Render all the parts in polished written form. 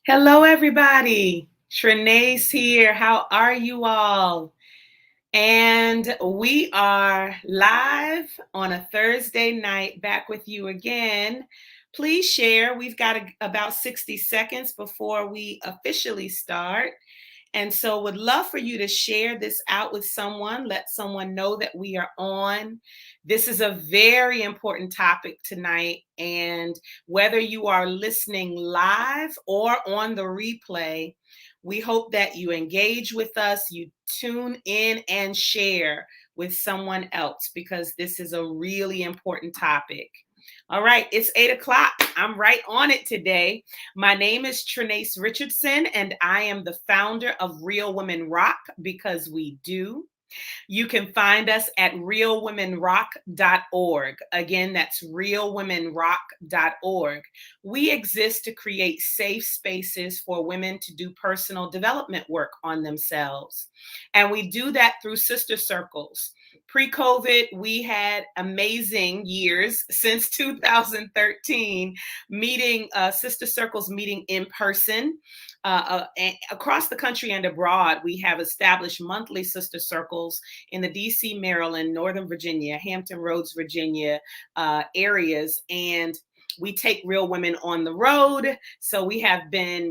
Hello, everybody. Trinae's here. How are you all? And we are live on a Thursday night back with you again. Please share. We've got about 60 seconds before we officially start. And so would love for you to share this out with someone, let someone know that we are on. This is a very important topic tonight. And whether you are listening live or on the replay, we hope that you engage with us, you tune in and share with someone else because this is a really important topic. All right, it's 8 o'clock. I'm right on it today. My name is Trinace Richardson, and I am the founder of Real Women Rock because we do. You can find us at realwomenrock.org. Again, that's realwomenrock.org. We exist to create safe spaces for women to do personal development work on themselves. And we do that through sister circles. Pre-COVID, we had amazing years since 2013, meeting sister circles meeting in person. Across the country and abroad, we have established monthly sister circles in the DC, Maryland, Northern Virginia, Hampton Roads, Virginia areas. And we take real women on the road. So we have been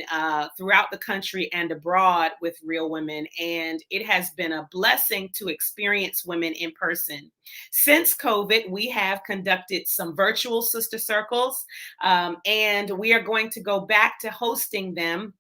throughout the country and abroad with real women. And it has been a blessing to experience women in person. Since COVID, we have conducted some virtual sister circles. And we are going to go back to hosting them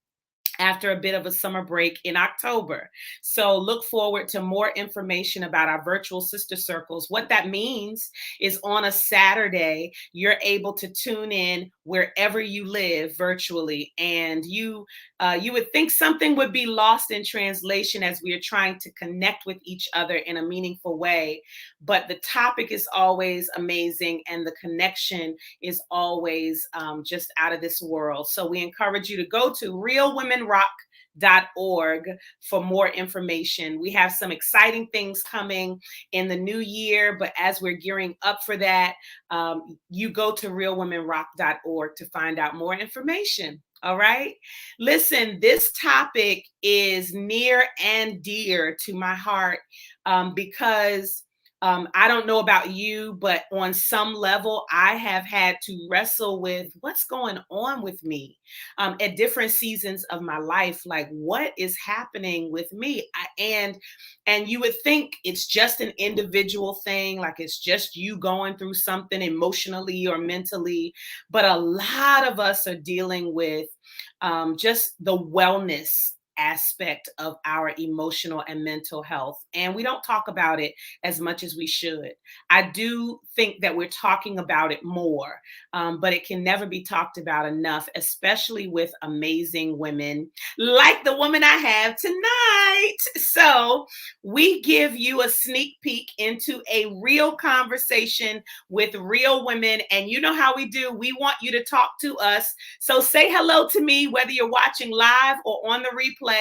after a bit of a summer break in October. So look forward to more information about our virtual sister circles. What that means is on a Saturday, you're able to tune in wherever you live virtually. And you would think something would be lost in translation as we are trying to connect with each other in a meaningful way. But the topic is always amazing and the connection is always just out of this world. So we encourage you to go to realwomenrock.org for more information. We have some exciting things coming in the new year, but as we're gearing up for that, you go to realwomenrock.org to find out more information. All right. Listen, this topic is near and dear to my heart because I don't know about you, but on some level, I have had to wrestle with what's going on with me at different seasons of my life. Like, what is happening with me? And you would think it's just an individual thing, like it's just you going through something emotionally or mentally. But a lot of us are dealing with just the wellness aspect of our emotional and mental health. And we don't talk about it as much as we should. I do think that we're talking about it more, but it can never be talked about enough, especially with amazing women like the woman I have tonight. So we give you a sneak peek into a real conversation with real women. And you know how we do. We want you to talk to us. So say hello to me, whether you're watching live or on the replay.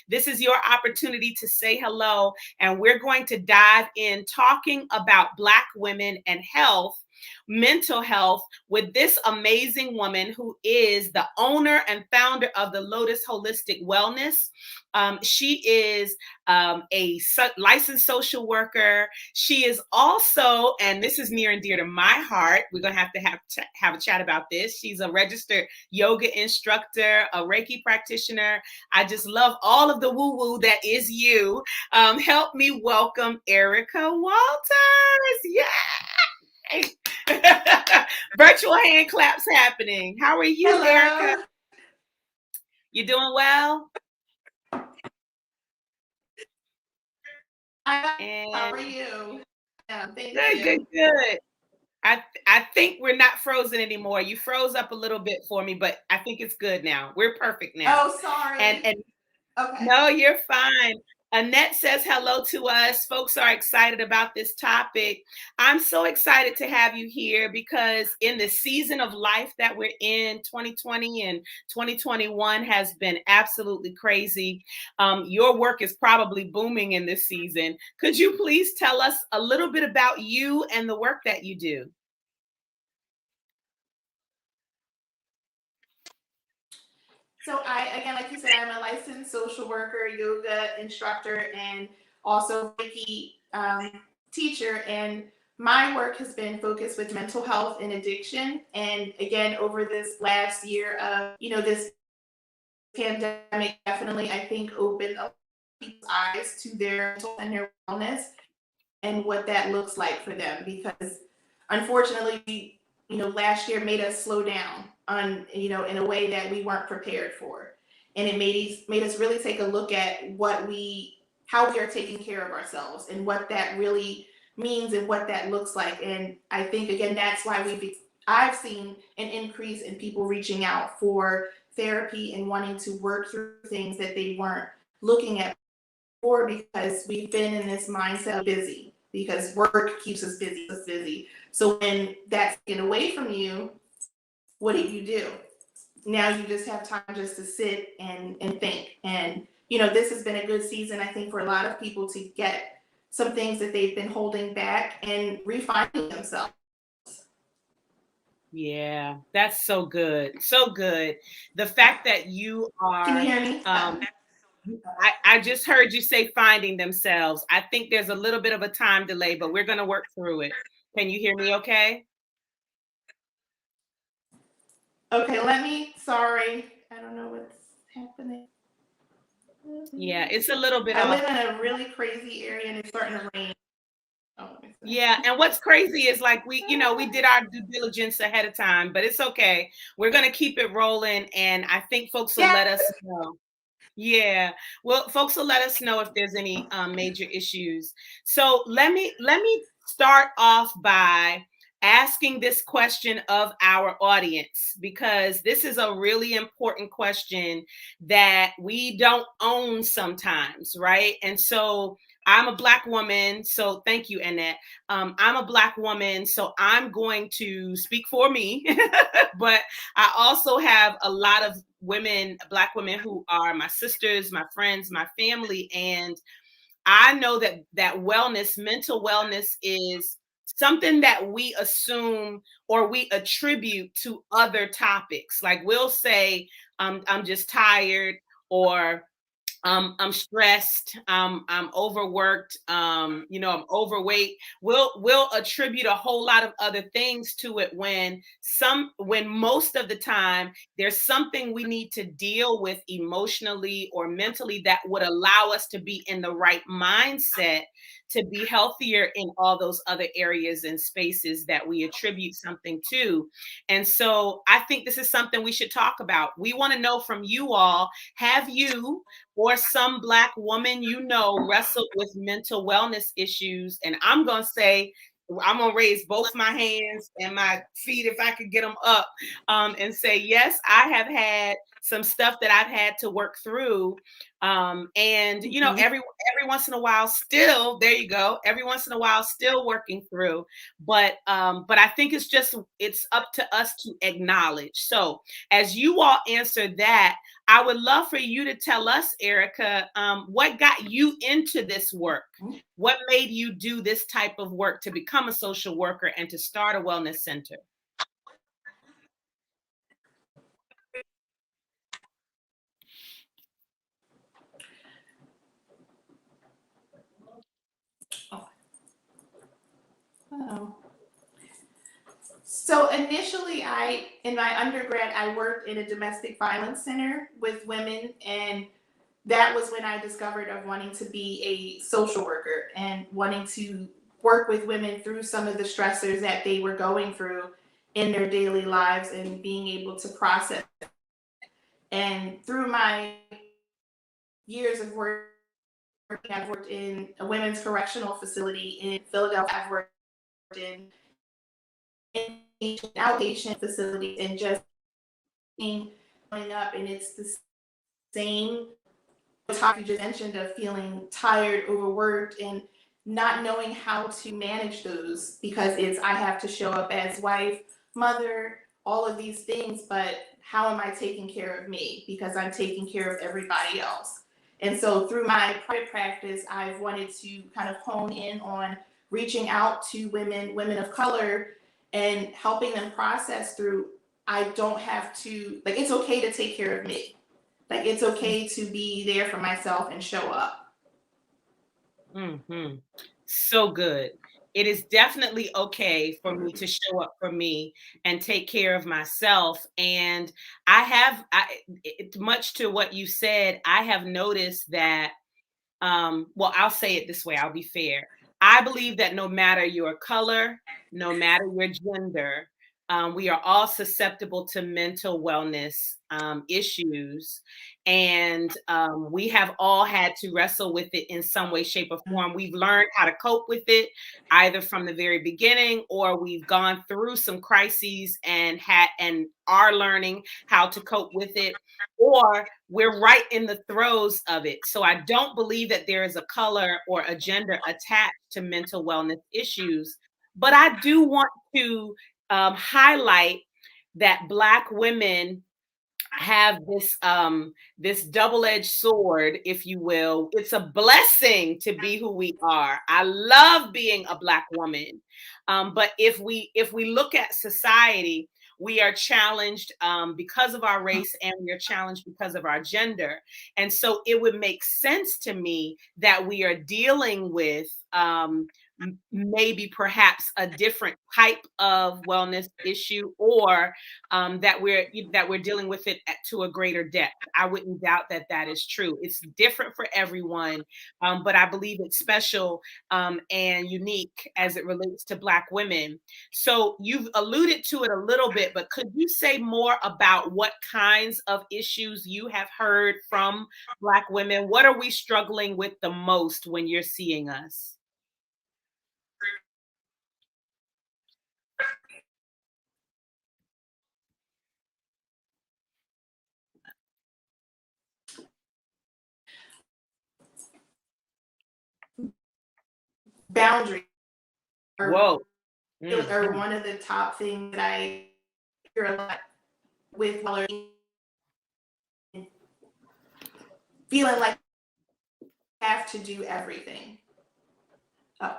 This is your opportunity to say hello, and we're going to dive in talking about Black women and health, mental health, with this amazing woman who is the owner and founder of the Lotus Holistic Wellness. She is a licensed social worker. She is also, and this is near and dear to my heart, we're going to have a chat about this. She's a registered yoga instructor, a Reiki practitioner. I just love all of the woo-woo that is you. Help me welcome Erica Walters. Yeah. Virtual hand claps happening. How are you, Hello. Erica? You doing well? How are you? Yeah, thank you. Good. I think we're not frozen anymore. You froze up a little bit for me, but I think it's good now. We're perfect now. Oh, sorry. And Okay. no, you're fine. Annette says hello to us. Folks are excited about this topic. I'm so excited to have you here because in the season of life that we're in, 2020 and 2021 has been absolutely crazy. Your work is probably booming in this season. Could you please tell us a little bit about you and the work that you do? So again, like you said, I'm a licensed social worker, yoga instructor, and also Reiki teacher. And my work has been focused with mental health and addiction. And again, over this last year of, this pandemic definitely, I think, opened a lot of people's eyes to their mental and their wellness and what that looks like for them. Because unfortunately, last year made us slow down on, in a way that we weren't prepared for. And it made us really take a look at how we are taking care of ourselves and what that really means and what that looks like. And I think, again, that's why I've seen an increase in people reaching out for therapy and wanting to work through things that they weren't looking at before, because we've been in this mindset of busy, because work keeps us busy. So when that's taken away from you, what do? Now you just have time just to sit and think. And, this has been a good season, I think, for a lot of people to get some things that they've been holding back and refining themselves. Yeah, that's so good. So good. The fact that you Can you are, hear me? I just heard you say finding themselves. I think there's a little bit of a time delay, but we're going to work through it. Can you hear me okay? Okay, sorry. I don't know what's happening. Yeah, it's a little bit I off. live in a really crazy area and it's starting to rain. Oh, Yeah, and what's crazy is like we did our due diligence ahead of time, but it's okay. We're going to keep it rolling, and I think folks will let us know. Yeah. Well, folks will let us know if there's any major issues. So let me start off by asking this question of our audience, because this is a really important question that we don't own sometimes, right? And so I'm a Black woman, so thank you, Annette. I'm a Black woman, so I'm going to speak for me, but I also have a lot of Black women who are my sisters, my friends, my family. And I know that wellness, mental wellness, is something that we assume or we attribute to other topics. Like we'll say, I'm just tired, or I'm stressed, I'm overworked, I'm overweight. We'll attribute a whole lot of other things to it, when most of the time there's something we need to deal with emotionally or mentally that would allow us to be in the right mindset to be healthier in all those other areas and spaces that we attribute something to. And so I think this is something we should talk about. We want to know from you all, have you or some Black woman wrestled with mental wellness issues? And I'm going to say, I'm going to raise both my hands and my feet, if I could get them up, and say, yes, I have had some stuff that I've had to work through. And, every once in a while, still, there you go, every once in a while, still working through. But I think it's up to us to acknowledge. So as you all answer that, I would love for you to tell us, Erica, what got you into this work? What made you do this type of work to become a social worker and to start a wellness center? Oh. So initially, in my undergrad, I worked in a domestic violence center with women, and that was when I discovered of wanting to be a social worker and wanting to work with women through some of the stressors that they were going through in their daily lives and being able to process. And through my years of work, I've worked in a women's correctional facility in Philadelphia. I've worked in outpatient facilities, and just coming up, and it's the same topic you just mentioned of feeling tired, overworked, and not knowing how to manage those, because I have to show up as wife, mother, all of these things, but how am I taking care of me? Because I'm taking care of everybody else. And so through my private practice, I've wanted to kind of hone in on reaching out to women of color, and helping them process through, I don't have to, like, it's okay to take care of me. Like it's okay to be there for myself and show up. Mm-hmm. So good. It is definitely okay for me to show up for me and take care of myself. And much to what you said, I have noticed that well, I'll say it this way, I'll be fair. I believe that no matter your color, no matter your gender, we are all susceptible to mental wellness issues. And we have all had to wrestle with it in some way, shape, or form. We've learned how to cope with it either from the very beginning, or we've gone through some crises and are learning how to cope with it, or we're right in the throes of it. So I don't believe that there is a color or a gender attached to mental wellness issues. But I do want to highlight that Black women have this double-edged sword, if you will. It's a blessing to be who we are. I love being a Black woman. But if we look at society, we are challenged because of our race, and we are challenged because of our gender. And so it would make sense to me that we are dealing with maybe perhaps a different type of wellness issue, or that we're dealing with it to a greater depth. I wouldn't doubt that that is true. It's different for everyone, but I believe it's special and unique as it relates to Black women. So you've alluded to it a little bit, but could you say more about what kinds of issues you have heard from Black women? What are we struggling with the most when you're seeing us? Boundaries are, Whoa. are Mhm. one of the top things that I hear a lot with feeling like I have to do everything. Oh.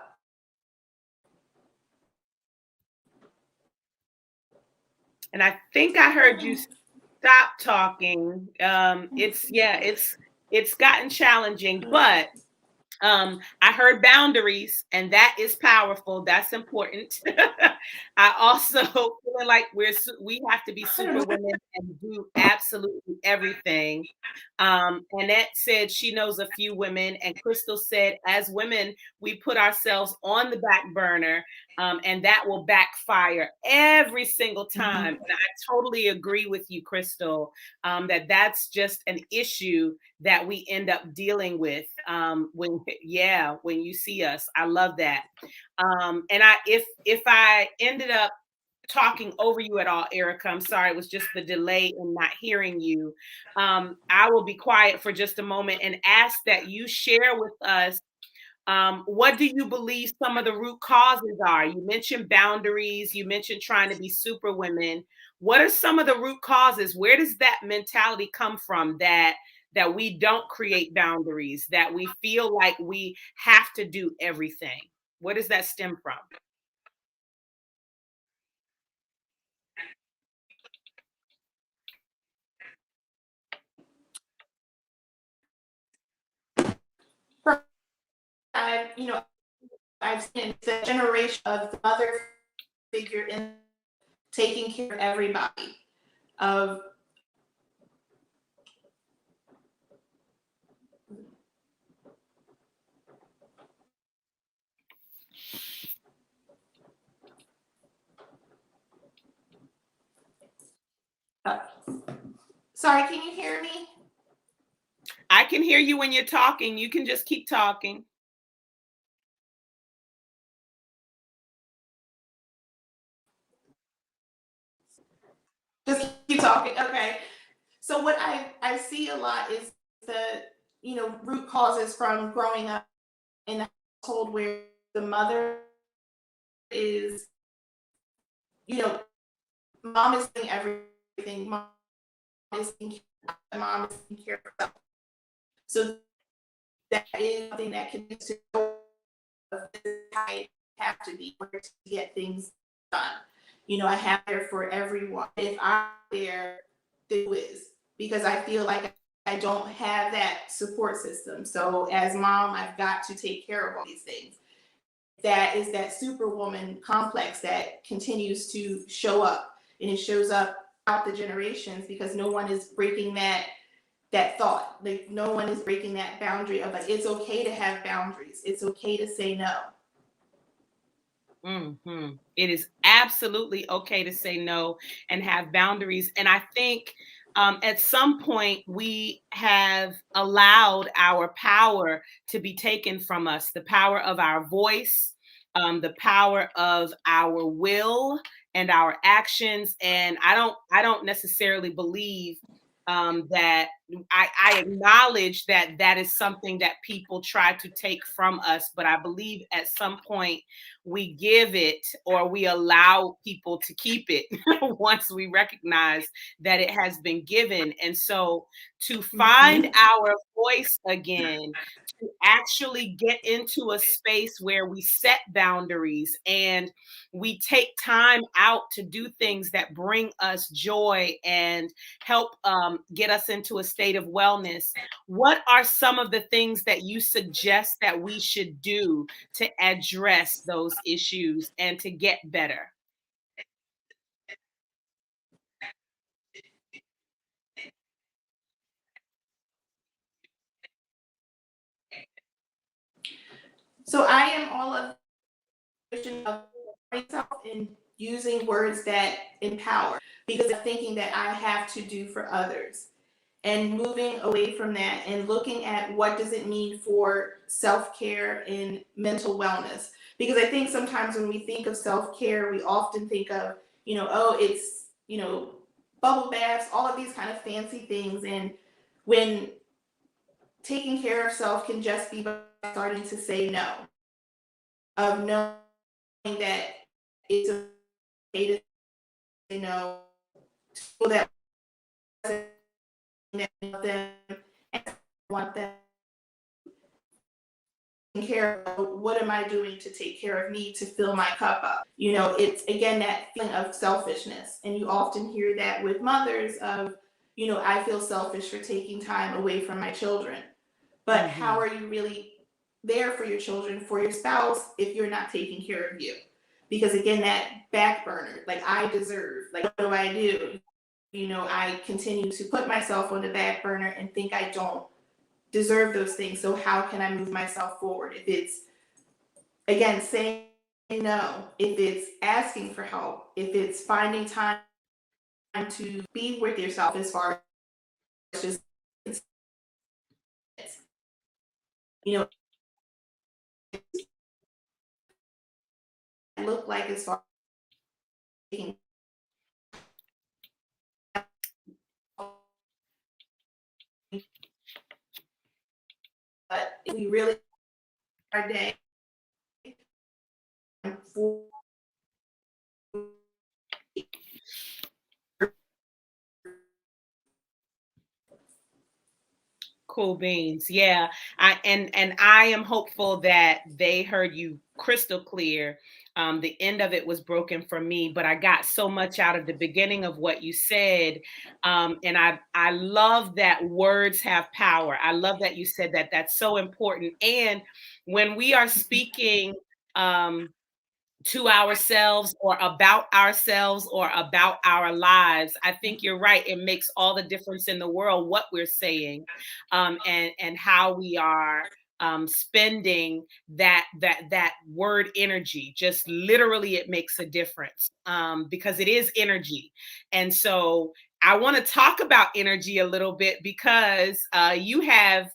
And I think I heard you stop talking. It's gotten challenging, but I heard boundaries, and that is powerful. That's important. I also feel like we have to be super women and do absolutely everything. Annette said she knows a few women, and Crystal said, as women, we put ourselves on the back burner, and that will backfire every single time. Mhm. And I totally agree with you, Crystal, that that's just an issue that we end up dealing with when you see us. I love that. And if I ended up talking over you at all, Erica, I'm sorry. It was just the delay in not hearing you. I will be quiet for just a moment and ask that you share with us, what do you believe some of the root causes are? You mentioned boundaries. You mentioned trying to be super women. What are some of the root causes? Where does that mentality come from, that we don't create boundaries, that we feel like we have to do everything? Where does that stem from? I've, I've seen the generation of the mother figure in taking care of everybody. Of uh, sorry, can you hear me? I can hear you when you're talking. You can just keep talking. Just keep talking. Okay. So what I see a lot is the root causes from growing up in a household where the mother is, you know mom is doing everything. Is mom is taking care of herself. So that is something that can lead to I have to be in order to get things done. I have there for everyone. If I'm there, do is because I feel like I don't have that support system. So as mom, I've got to take care of all these things. That is that superwoman complex that continues to show up, and it shows up out the generations because no one is breaking that thought. Like no one is breaking that boundary of like it's okay to have boundaries. It's okay to say no. It is absolutely okay to say no and have boundaries. And I think at some point we have allowed our power to be taken from us, the power of our voice, the power of our will and our actions. And I don't necessarily believe that I acknowledge that that is something that people try to take from us, but I believe at some point we give it or we allow people to keep it once we recognize that it has been given. And so to find Mm-hmm. our voice again, to actually get into a space where we set boundaries and we take time out to do things that bring us joy and help get us into a state of wellness. What are some of the things that you suggest that we should do to address those issues and to get better? So I am all of myself in using words that empower because I'm thinking that I have to do for others and moving away from that and looking at what does it mean for self-care and mental wellness, because I think sometimes when we think of self-care we often think of, oh, it's, bubble baths, all of these kind of fancy things. And when taking care of self can just be by starting to say no, of knowing that it's okay to say no to people that want them and want them care of what am I doing to take care of me to fill my cup up. It's again that feeling of selfishness. And you often hear that with mothers of, I feel selfish for taking time away from my children. But how Mhm. are you really there for your children, for your spouse, if you're not taking care of you? Because again, that back burner, like I deserve, like what do I do? I continue to put myself on the back burner and think I don't deserve those things. So how can I move myself forward? If it's again saying no, if it's asking for help, if it's finding time to be with yourself as far as just you know look like as far as taking, but if we really our day for Cool beans. Yeah. And I am hopeful that they heard you crystal clear. The end of it was broken for me, but I got so much out of the beginning of what you said. And I love that words have power. I love that you said that. That's so important. And when we are speaking to ourselves or about our lives, I think you're right. It makes all the difference in the world what we're saying, and how we are spending that word energy. Just literally, it makes a difference, because it is energy. And so I want to talk about energy a little bit because you have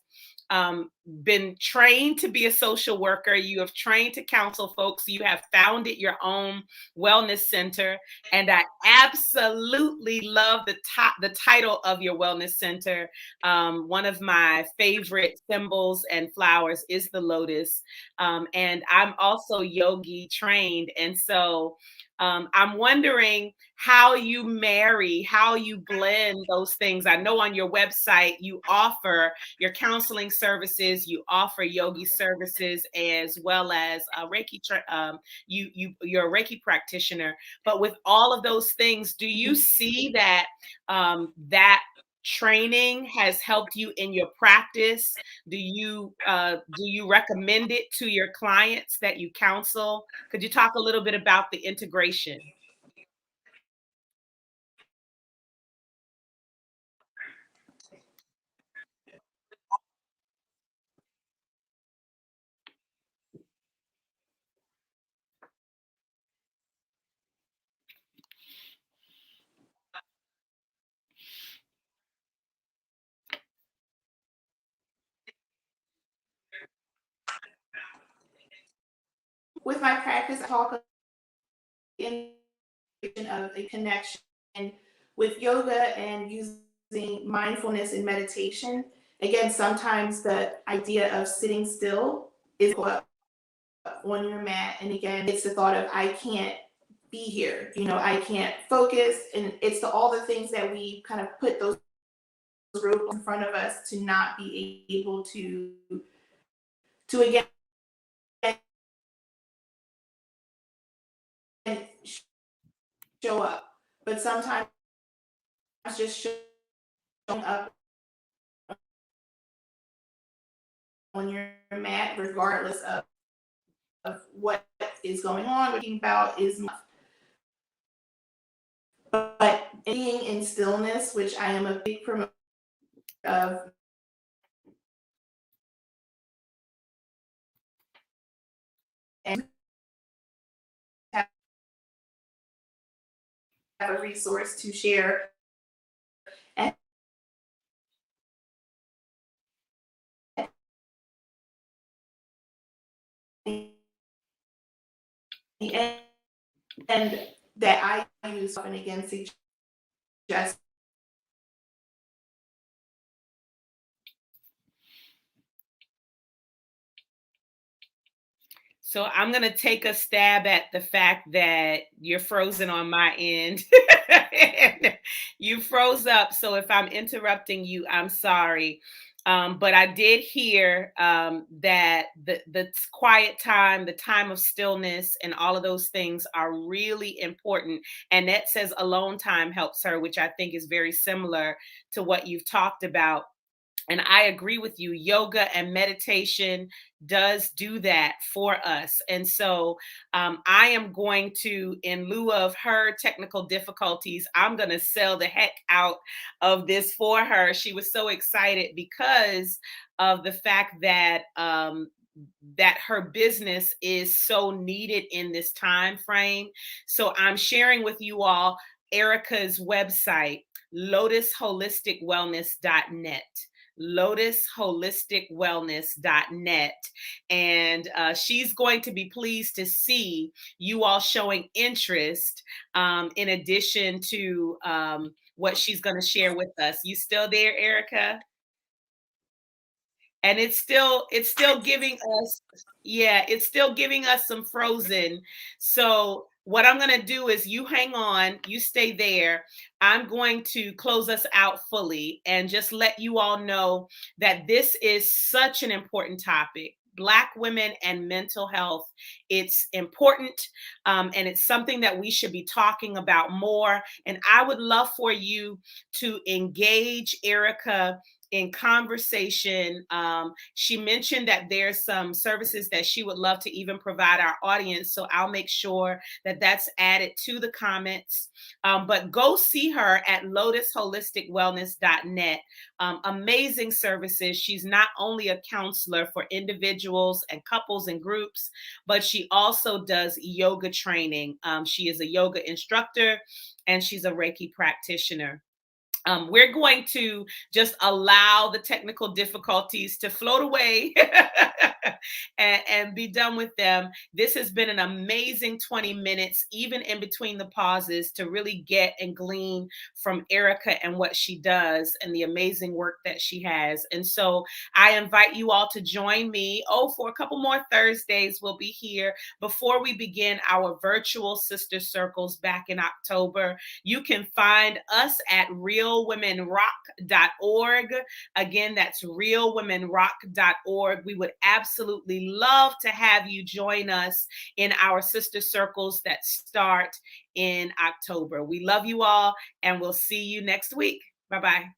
been trained to be a social worker. You have trained to counsel folks. You have founded your own wellness center, and I absolutely love the title of your wellness center. One of my favorite symbols and flowers is the lotus, and I'm also yogi trained, and so I'm wondering how you marry, how you blend those things. I know on your website you offer your counseling services, you offer yogi services, as well as Reiki. You're a Reiki practitioner. But with all of those things, do you see that that training has helped you in your practice? Do you recommend it to your clients that you counsel? Could you talk a little bit about the integration? With my practice, I talk in of a connection with yoga and using mindfulness and meditation. Again, sometimes the idea of sitting still is on your mat. And again, it's the thought of I can't be here. I can't focus. And it's all the things that we kind of put those roadblocks in front of us to not be able to again show up. But sometimes just showing up on your mat, regardless of what is going on, what you're about is, but being in stillness, which I am a big promoter of, and have a resource to share. And the end that I use often again suggest So I'm going to take a stab at the fact that you're frozen on my end. You froze up. So if I'm interrupting you, I'm sorry. But I did hear that the quiet time, the time of stillness, and all of those things are really important. Annette says alone time helps her, which I think is very similar to what you've talked about. And I agree with you. Yoga and meditation does do that for us. And so I am going to, in lieu of her technical difficulties, I'm going to sell the heck out of this for her. She was so excited because of the fact that that her business is so needed in this time frame. So I'm sharing with you all Erica's website, lotusholisticwellness.net. lotusholisticwellness.net. And she's going to be pleased to see you all showing interest in addition to what she's going to share with us. You still there, Erica? And it's still giving us, yeah, it's still giving us some frozen. So what I'm going to do is you hang on, you stay there. I'm going to close us out fully and just let you all know that this is such an important topic. Black women and mental health. It's important, and it's something that we should be talking about more. And I would love for you to engage Erica in conversation. She mentioned that there's some services that she would love to even provide our audience. So I'll make sure that that's added to the comments. But go see her at lotusholisticwellness.net. Amazing services. She's not only a counselor for individuals and couples and groups, but she also does yoga training. She is a yoga instructor and she's a Reiki practitioner. We're going to just allow the technical difficulties to float away and be done with them. This has been an amazing 20 minutes, even in between the pauses, to really get and glean from Erica and what she does and the amazing work that she has. And so I invite you all to join me. Oh, for a couple more Thursdays, we'll be here before we begin our virtual sister circles back in October. You can find us at realwomenrock.org. Again, that's realwomenrock.org. We would absolutely love to have you join us in our sister circles that start in October. We love you all, and we'll see you next week. Bye-bye.